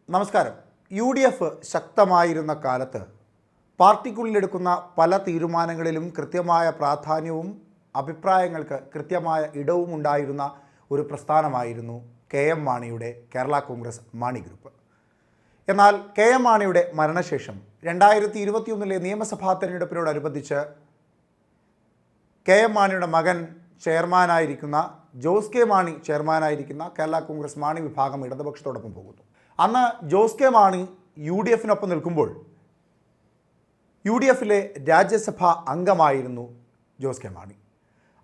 നമസ്കാരം. UDF ശക്തമായിരുന്ന കാലത്ത് പാർട്ടിക്കുള്ളിലെടുക്കുന്ന പല തീരുമാനങ്ങളിലും കൃത്യമായ പ്രാധാന്യവും അഭിപ്രായങ്ങൾക്ക് കൃത്യമായ ഇടവും ഉണ്ടായിരുന്ന ഒരു പ്രസ്ഥാനമായിരുന്നു KM മാണിയുടെ കേരള കോൺഗ്രസ് മാണി ഗ്രൂപ്പ്. എന്നാൽ KM മാണിയുടെ മരണശേഷം 2021 നിയമസഭാ തെരഞ്ഞെടുപ്പിനോടനുബന്ധിച്ച് KM മാണിയുടെ മകൻ ചെയർമാനായിരിക്കുന്ന ജോസ് കെ മാണി ചെയർമാനായിരിക്കുന്ന കേരള കോൺഗ്രസ് മാണി വിഭാഗം ഇടതുപക്ഷത്തോടൊപ്പം പോകുന്നു. അന്ന് ജോസ് കെ മാണി UDFനൊപ്പം നിൽക്കുമ്പോൾ UDFിലെ രാജ്യസഭാ അംഗമായിരുന്നു ജോസ് കെ മാണി.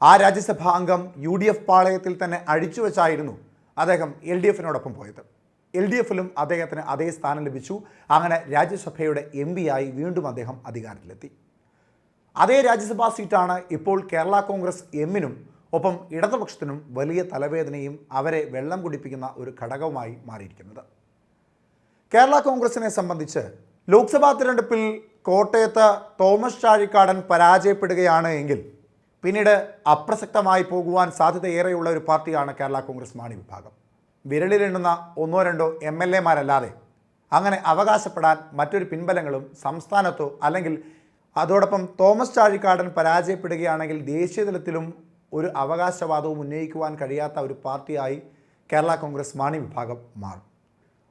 ആ രാജ്യസഭാ അംഗം UDF പാളയത്തിൽ തന്നെ അഴിച്ചുവെച്ചായിരുന്നു അദ്ദേഹം LDFനോടൊപ്പം പോയത്. LDFിലും അദ്ദേഹത്തിന് അതേ സ്ഥാനം ലഭിച്ചു. അങ്ങനെ രാജ്യസഭയുടെ MP ആയി വീണ്ടും അദ്ദേഹം അധികാരത്തിലെത്തി. അതേ രാജ്യസഭാ സീറ്റാണ് ഇപ്പോൾ കേരള കോൺഗ്രസ് എമ്മിനും ഒപ്പം ഇടതുപക്ഷത്തിനും വലിയ തലവേദനയും അവരെ വെള്ളം കുടിപ്പിക്കുന്ന ഒരു ഘടകവുമായി മാറിയിരിക്കുന്നത്. കേരള കോൺഗ്രസിനെ സംബന്ധിച്ച് ലോക്സഭാ തിരഞ്ഞെടുപ്പിൽ കോട്ടയത്ത് തോമസ് ചാഴിക്കാടൻ പരാജയപ്പെടുകയാണ് എങ്കിൽ പിന്നീട് അപ്രസക്തമായി പോകുവാൻ സാധ്യതയേറെയുള്ള ഒരു പാർട്ടിയാണ് കേരള കോൺഗ്രസ് മാണി വിഭാഗം. വിരലിലെണ്ണുന്ന ഒന്നോ രണ്ടോ MLA-മാരല്ലാതെ അങ്ങനെ അവകാശപ്പെടാൻ മറ്റൊരു പിൻബലങ്ങളും സംസ്ഥാനത്തോ അല്ലെങ്കിൽ അതോടൊപ്പം തോമസ് ചാഴിക്കാടൻ പരാജയപ്പെടുകയാണെങ്കിൽ ദേശീയതലത്തിലും ഒരു അവകാശവാദവും ഉന്നയിക്കുവാൻ കഴിയാത്ത ഒരു പാർട്ടിയായി കേരള കോൺഗ്രസ് മാണി വിഭാഗം മാറും.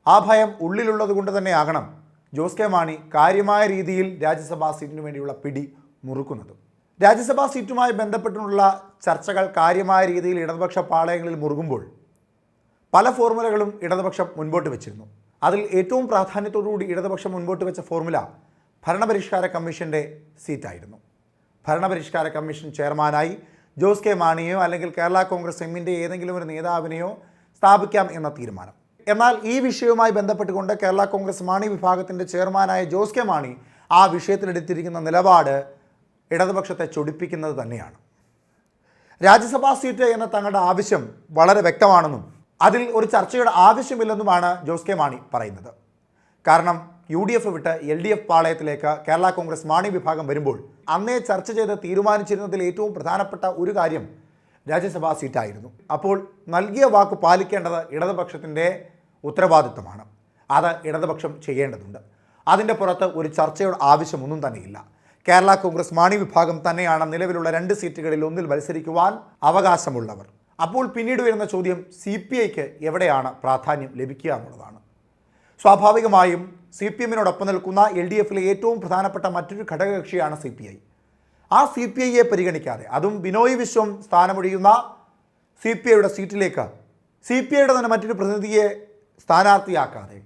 ആ ഭയം ഉള്ളിലുള്ളത് കൊണ്ട് തന്നെയാകണം ജോസ് കെ മാണി കാര്യമായ രീതിയിൽ രാജ്യസഭാ സീറ്റിനു വേണ്ടിയുള്ള പിടി മുറുക്കുന്നത്. രാജ്യസഭാ സീറ്റുമായി ബന്ധപ്പെട്ടുള്ള ചർച്ചകൾ കാര്യമായ രീതിയിൽ ഇടതുപക്ഷ പാളയങ്ങളിൽ മുറുകുമ്പോൾ പല ഫോർമുലകളും ഇടതുപക്ഷം മുൻപോട്ട് വെച്ചിരുന്നു. അതിൽ ഏറ്റവും പ്രാധാന്യത്തോടുകൂടി ഇടതുപക്ഷം മുൻപോട്ട് വെച്ച ഫോർമുല ഭരണപരിഷ്കാര കമ്മീഷൻ്റെ സീറ്റായിരുന്നു. ഭരണപരിഷ്കാര കമ്മീഷൻ ചെയർമാനായി ജോസ് കെ മാണിയോ അല്ലെങ്കിൽ കേരള കോൺഗ്രസ് എമ്മിൻ്റെ ഏതെങ്കിലും ഒരു നേതാവിനെയോ സ്ഥാപിക്കാം എന്ന തീരുമാനം. എന്നാൽ ഈ വിഷയവുമായി ബന്ധപ്പെട്ടുകൊണ്ട് കേരള കോൺഗ്രസ് മാണി വിഭാഗത്തിൻ്റെ ചെയർമാനായ ജോസ് കെ മാണി ആ വിഷയത്തിലെടുത്തിരിക്കുന്ന നിലപാട് ഇടതുപക്ഷത്തെ ചൊടിപ്പിക്കുന്നത് തന്നെയാണ്. രാജ്യസഭാ സീറ്റ് എന്ന തങ്ങളുടെ ആവശ്യം വളരെ വ്യക്തമാണെന്നും അതിൽ ഒരു ചർച്ചയുടെ ആവശ്യമില്ലെന്നുമാണ് ജോസ് കെ മാണി പറയുന്നത്. കാരണം UDF വിട്ട് LDF പാളയത്തിലേക്ക് കേരള കോൺഗ്രസ് മാണി വിഭാഗം വരുമ്പോൾ അന്നേ ചർച്ച ചെയ്ത് തീരുമാനിച്ചിരുന്നതിൽ ഏറ്റവും പ്രധാനപ്പെട്ട ഒരു കാര്യം രാജ്യസഭാ സീറ്റായിരുന്നു. അപ്പോൾ നൽകിയ വാക്ക് പാലിക്കേണ്ടത് ഇടതുപക്ഷത്തിൻ്റെ ഉത്തരവാദിത്വമാണ്. അത് ഇടതുപക്ഷം ചെയ്യേണ്ടതുണ്ട്. അതിൻ്റെ പുറത്ത് ഒരു ചർച്ചയുടെ ആവശ്യമൊന്നും തന്നെയില്ല. കേരള കോൺഗ്രസ് മാണി വിഭാഗം തന്നെയാണ് നിലവിലുള്ള 2 സീറ്റുകളിൽ ഒന്നിൽ മത്സരിക്കുവാൻ അവകാശമുള്ളവർ. അപ്പോൾ പിന്നീട് വരുന്ന ചോദ്യം CPIക്ക് എവിടെയാണ് പ്രാധാന്യം ലഭിക്കുക എന്നുള്ളതാണ്. സ്വാഭാവികമായും CPMനോടൊപ്പം നിൽക്കുന്ന LDFിലെ ഏറ്റവും പ്രധാനപ്പെട്ട മറ്റൊരു ഘടകകക്ഷിയാണ് CPI. ആ CPIയെ പരിഗണിക്കാതെ, അതും ബിനോയ് വിശ്വം സ്ഥാനമൊഴിയുന്ന CPIയുടെ സീറ്റിലേക്ക് CPIയുടെ തന്നെ മറ്റൊരു പ്രതിനിധിയെ സ്ഥാനാർത്ഥിയാക്കാതെ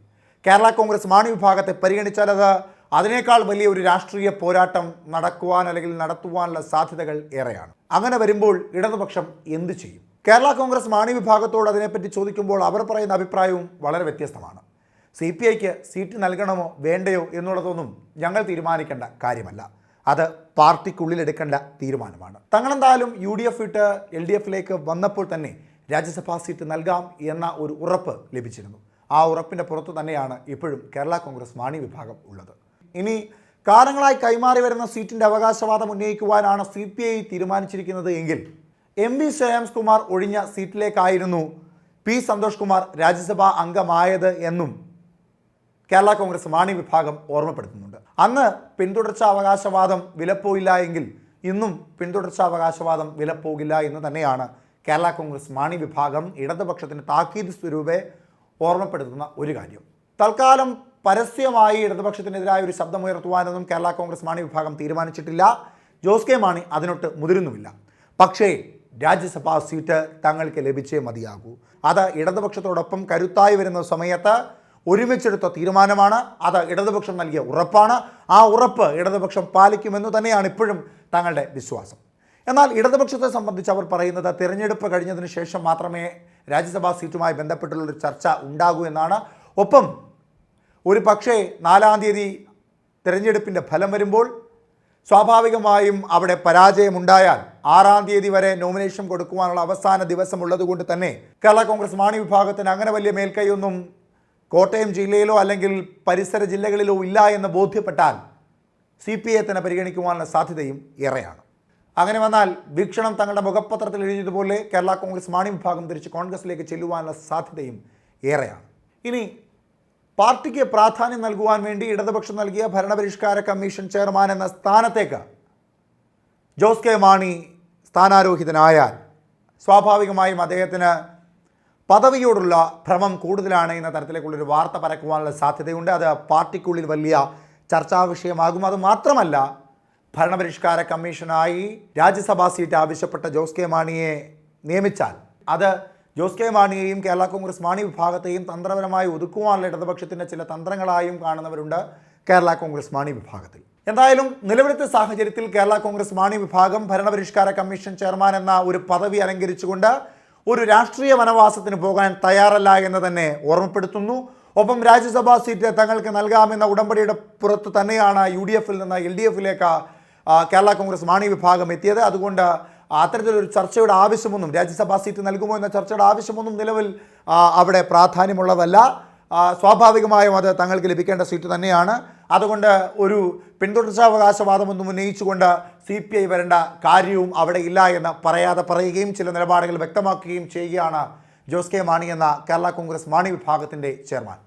കേരള കോൺഗ്രസ് മാണി വിഭാഗത്തെ പരിഗണിച്ചാൽ അത് അതിനേക്കാൾ വലിയ ഒരു രാഷ്ട്രീയ പോരാട്ടം നടക്കുവാൻ അല്ലെങ്കിൽ നടത്തുവാനുള്ള സാധ്യതകൾ ഏറെയാണ്. അങ്ങനെ വരുമ്പോൾ ഇടതുപക്ഷം എന്ത് ചെയ്യും? കേരള കോൺഗ്രസ് മാണി വിഭാഗത്തോട് അതിനെപ്പറ്റി ചോദിക്കുമ്പോൾ അവർ പറയുന്ന അഭിപ്രായവും വളരെ വ്യത്യസ്തമാണ്. CPIക്ക് സീറ്റ് നൽകണമോ വേണ്ടയോ എന്നുള്ളതൊന്നും ഞങ്ങൾ തീരുമാനിക്കേണ്ട കാര്യമല്ല. അത് പാർട്ടിക്കുള്ളിലെടുക്കേണ്ട തീരുമാനമാണ്. തങ്ങളെന്തായാലും UDF വിട്ട് LDFിലേക്ക് വന്നപ്പോൾ തന്നെ രാജ്യസഭാ സീറ്റ് നൽകാം എന്ന ഒരു ഉറപ്പ് ലഭിച്ചിരുന്നു. ആ ഉറപ്പിൻ്റെ പുറത്ത് തന്നെയാണ് ഇപ്പോഴും കേരള കോൺഗ്രസ് മാണി വിഭാഗം ഉള്ളത്. ഇനി കാലങ്ങളായി കൈമാറി വരുന്ന സീറ്റിൻ്റെ അവകാശവാദം ഉന്നയിക്കുവാനാണ് CPI തീരുമാനിച്ചിരിക്കുന്നത് എങ്കിൽ MP ശ്രേയാംസ് കുമാർ ഒഴിഞ്ഞ സീറ്റിലേക്കായിരുന്നു P സന്തോഷ് കുമാർ രാജ്യസഭാ അംഗമായത് എന്നും കേരള കോൺഗ്രസ് മാണി വിഭാഗം ഓർമ്മപ്പെടുത്തുന്നുണ്ട്. അന്ന് പിന്തുടർച്ചാവകാശവാദം വിലപ്പോയില്ല എങ്കിൽ ഇന്നും പിന്തുടർച്ചാവകാശവാദം വിലപ്പോകില്ല എന്ന് തന്നെയാണ് കേരള കോൺഗ്രസ് മാണി വിഭാഗം ഇടതുപക്ഷത്തിന് താക്കീത് സ്വരൂപേ ഓർമ്മപ്പെടുത്തുന്ന ഒരു കാര്യം. തൽക്കാലം പരസ്യമായി ഇടതുപക്ഷത്തിനെതിരായ ഒരു ശബ്ദമുയർത്തുവാനൊന്നും കേരള കോൺഗ്രസ് മാണി വിഭാഗം തീരുമാനിച്ചിട്ടില്ല. ജോസ് കെ മാണി അതിനൊട്ട് മുതിരുന്നുമില്ല. പക്ഷേ രാജ്യസഭാ സീറ്റ് തങ്ങൾക്ക് ലഭിച്ചേ മതിയാകൂ. അത് ഇടതുപക്ഷത്തോടൊപ്പം കരുത്തായി വരുന്ന സമയത്ത് ഒരുമിച്ചെടുത്ത തീരുമാനമാണ്. അത് ഇടതുപക്ഷം നൽകിയ ഉറപ്പാണ്. ആ ഉറപ്പ് ഇടതുപക്ഷം പാലിക്കുമെന്ന് തന്നെയാണ് ഇപ്പോഴും തങ്ങളുടെ വിശ്വാസം. എന്നാൽ ഇടതുപക്ഷത്തെ സംബന്ധിച്ച് അവർ പറയുന്നത് തിരഞ്ഞെടുപ്പ് കഴിഞ്ഞതിന് ശേഷം മാത്രമേ രാജ്യസഭാ സീറ്റുമായി ബന്ധപ്പെട്ടുള്ളൊരു ചർച്ച ഉണ്ടാകൂ എന്നാണ്. ഒപ്പം ഒരു പക്ഷേ 4-ാം തീയതി തിരഞ്ഞെടുപ്പിൻ്റെ ഫലം വരുമ്പോൾ സ്വാഭാവികമായും അവിടെ പരാജയമുണ്ടായാൽ 6-ാം തീയതി വരെ നോമിനേഷൻ കൊടുക്കുവാനുള്ള അവസാന ദിവസമുള്ളതുകൊണ്ട് തന്നെ കേരള കോൺഗ്രസ് മാണി വിഭാഗത്തിന് അങ്ങനെ വലിയ മേൽക്കൈയൊന്നും കോട്ടയം ജില്ലയിലോ അല്ലെങ്കിൽ പരിസര ജില്ലകളിലോ ഇല്ല എന്ന് ബോധ്യപ്പെട്ടാൽ CPI തന്നെ പരിഗണിക്കുവാനുള്ള സാധ്യതയും ഏറെയാണ്. അങ്ങനെ വന്നാൽ വീക്ഷണം തങ്ങളുടെ മുഖപത്രത്തിൽ എഴുതിയതുപോലെ കേരള കോൺഗ്രസ് മാണി വിഭാഗം തിരിച്ച് കോൺഗ്രസിലേക്ക് ചെല്ലുവാനുള്ള സാധ്യതയും ഏറെയാണ്. ഇനി പാർട്ടിക്ക് പ്രാധാന്യം നൽകുവാൻ വേണ്ടി ഇടതുപക്ഷം നൽകിയ ഭരണപരിഷ്കാര കമ്മീഷൻ ചെയർമാൻ എന്ന സ്ഥാനത്തേക്ക് ജോസ് കെ മാണി സ്ഥാനാരോഹിതനായാൽ സ്വാഭാവികമായും അദ്ദേഹത്തിന് പദവിയോടുള്ള ഭ്രമം കൂടുതലാണ് എന്ന തരത്തിലേക്കുള്ളൊരു വാർത്ത പരക്കുവാനുള്ള സാധ്യതയുണ്ട്. അത് പാർട്ടിക്കുള്ളിൽ വലിയ ചർച്ചാ വിഷയമാകും. അതുമാത്രമല്ല, ഭരണപരിഷ്കാര കമ്മീഷനായി രാജ്യസഭാ സീറ്റ് ആവശ്യപ്പെട്ട ജോസ് കെ മാണിയെ നിയമിച്ചാൽ അത് ജോസ് കെ മാണിയെയും കേരള കോൺഗ്രസ് മാണി വിഭാഗത്തെയും തന്ത്രപരമായി ഒതുക്കുവാനുള്ള ഇടതുപക്ഷത്തിൻ്റെ ചില തന്ത്രങ്ങളായും കാണുന്നവരുണ്ട് കേരള കോൺഗ്രസ് മാണി വിഭാഗത്തിൽ. എന്തായാലും നിലവിലത്തെ സാഹചര്യത്തിൽ കേരള കോൺഗ്രസ് മാണി വിഭാഗം ഭരണപരിഷ്കാര കമ്മീഷൻ ചെയർമാൻ എന്ന ഒരു പദവി അലങ്കരിച്ചുകൊണ്ട് ഒരു രാഷ്ട്രീയ വനവാസത്തിന് പോകാൻ തയ്യാറല്ല എന്ന് തന്നെ ഓർമ്മപ്പെടുത്തുന്നു. ഒപ്പം രാജ്യസഭാ സീറ്റ് തങ്ങൾക്ക് നൽകാമെന്ന ഉടമ്പടിയുടെ പുറത്ത് തന്നെയാണ് UDF-ൽ നിന്ന് LDF-ലേക്ക് കേരള കോൺഗ്രസ് മാണി വിഭാഗം എത്തിയത്. അതുകൊണ്ട് അത്തരത്തിലൊരു ചർച്ചയുടെ ആവശ്യമൊന്നും, രാജ്യസഭാ സീറ്റ് നൽകുമോ എന്ന ചർച്ചയുടെ ആവശ്യമൊന്നും നിലവിൽ അവിടെ പ്രാധാന്യമുള്ളതല്ല. സ്വാഭാവികമായും അത് തങ്ങൾക്ക് ലഭിക്കേണ്ട സീറ്റ് തന്നെയാണ്. അതുകൊണ്ട് ഒരു പിന്തുടർച്ചാവകാശവാദമൊന്നും ഉന്നയിച്ചുകൊണ്ട് CPI വരേണ്ട കാര്യവും അവിടെ ഇല്ല എന്ന് പറയുകയും ചില നിലപാടുകൾ വ്യക്തമാക്കുകയും ചെയ്യുകയാണ് ജോസ് കെ മാണി എന്ന കേരള കോൺഗ്രസ് മാണി വിഭാഗത്തിൻ്റെ ചെയർമാൻ.